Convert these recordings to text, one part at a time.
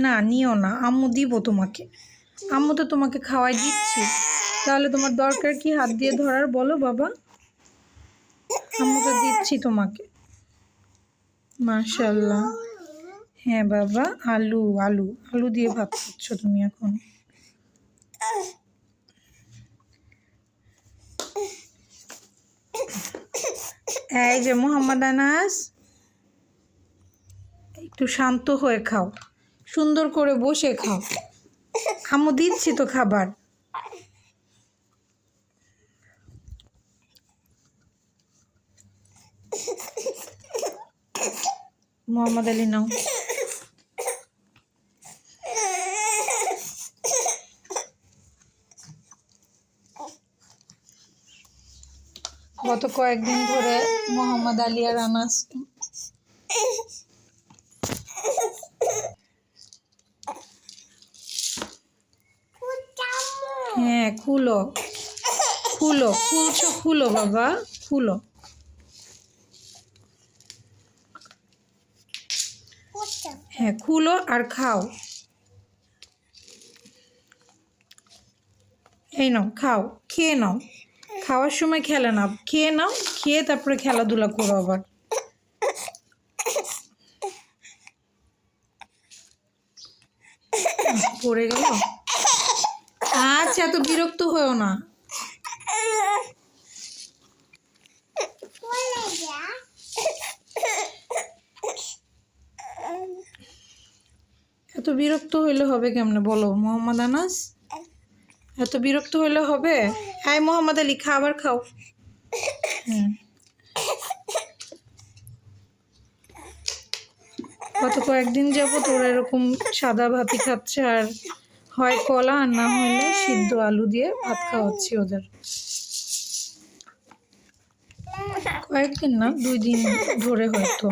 না নিও না, আম্মু দিব তোমাকে। আম্মু তো তোমাকে খাওয়াই দিচ্ছি, তাহলে তোমার দরকার কি হাত দিয়ে ধরার? বলো বাবা, আম্মু তো দিচ্ছি তোমাকে। মাশাআল্লাহ। হ্যাঁ বাবা, আলু আলু আলু দিয়ে ভাত খাচ্ছ তুমি এখন। এই যে মোহাম্মদ আনাস, একটু শান্ত হয়ে খাও, সুন্দর করে বসে খাও। আম্মু দিচ্ছি তো খাবার। মোহাম্মদ আলী নাও। গত কয়েকদিন ধরে মোহাম্মদ আলী আর আনাস হ্যাঁ খুলো খুলো, খুলছো খুলো বাবা, খুলো। হ্যাঁ খুলো আর খাও। এই নাও খাও, খেয়ে নাও। খাওয়ার সময় খেলে না, খেয়ে নাও, খেয়ে তারপরে খেলাধুলা করো আবার। পড়ে গেল। আচ্ছা এত বিরক্ত হয়েও না। এত বিরক্ত হইলে হবে কেমনে বলো মোহাম্মদ আনাস? এত বিরক্ত হইলে হবে? হ্যাঁ মোহাম্মদ আলী খাবার খাও। গত কয়েকদিন যাবত ওরা এরকম সাদা ভাতই খাচ্ছে, আর হয় কলা আর না হলে সিদ্ধ আলু দিয়ে ভাত খাওয়াচ্ছি ওদের। কয়েকদিন না, 2 দিন ধরে হয়তো।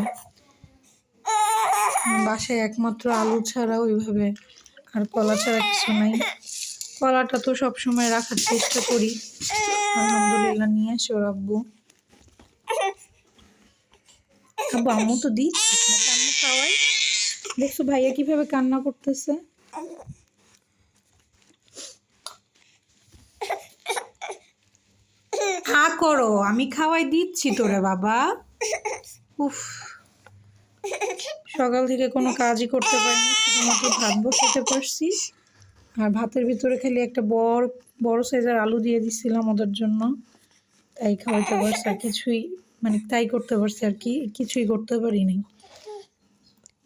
বাসায় একমাত্র আলু ছাড়া ওইভাবে আর কলা ছাড়া কিছু নাই। কলাটা তো সবসময় রাখার চেষ্টা করি, আলহামদুলিল্লাহ নিয়ে আসে ওর আব্বু। আম্মু তো দিচ্ছি তোমাকে, আম্মু খাওয়াই। দেখছো ভাইয়া কিভাবে কান্না করতেছে? হা করো, আমি খাওয়াই দিচ্ছি তোরে বাবা। উফ, সকাল থেকে কোনো কাজই করতে পারিনি, শুধুমাত্র ভাত বসাতে পারছি। আর ভাতের ভিতরে খালি একটা বড় সাইজের আলু দিয়ে দিছিলাম ওদের জন্য, তাই খাওয়াইতে পারছি। আর কিছুই মানে তাই করতে পারছি, আর কিছুই করতে পারিনি।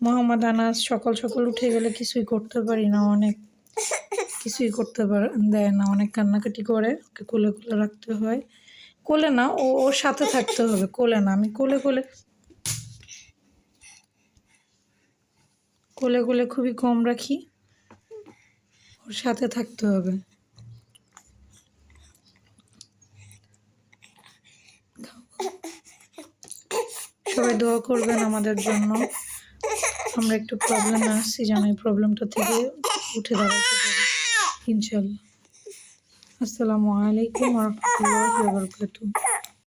মোহাম্মদ আনাস সকাল সকাল উঠে গেলে কিছুই করতে পারি না, অনেক কিছুই করতে দেয় না, অনেক কান্নাকাটি করে। ওকে কোলে কোলে রাখতে হয়। কোলে না, ওর সাথে থাকতে হবে, কোলে না। আমি কোলে কোলে কোলে কোলে খুবই কম রাখি, ওর সাথে থাকতে হবে। সবাই দোয়া করবেন আমাদের জন্য। আমরা একটু প্রবলেমে আসছি, যেন এই প্রবলেমটা থেকে উঠে দাঁড়াতে পারি ইনশাল্লাহ। আসসালামু আলাইকুম ওয়া রাহমাতুল্লাহি ওয়া বারাকাতুহু।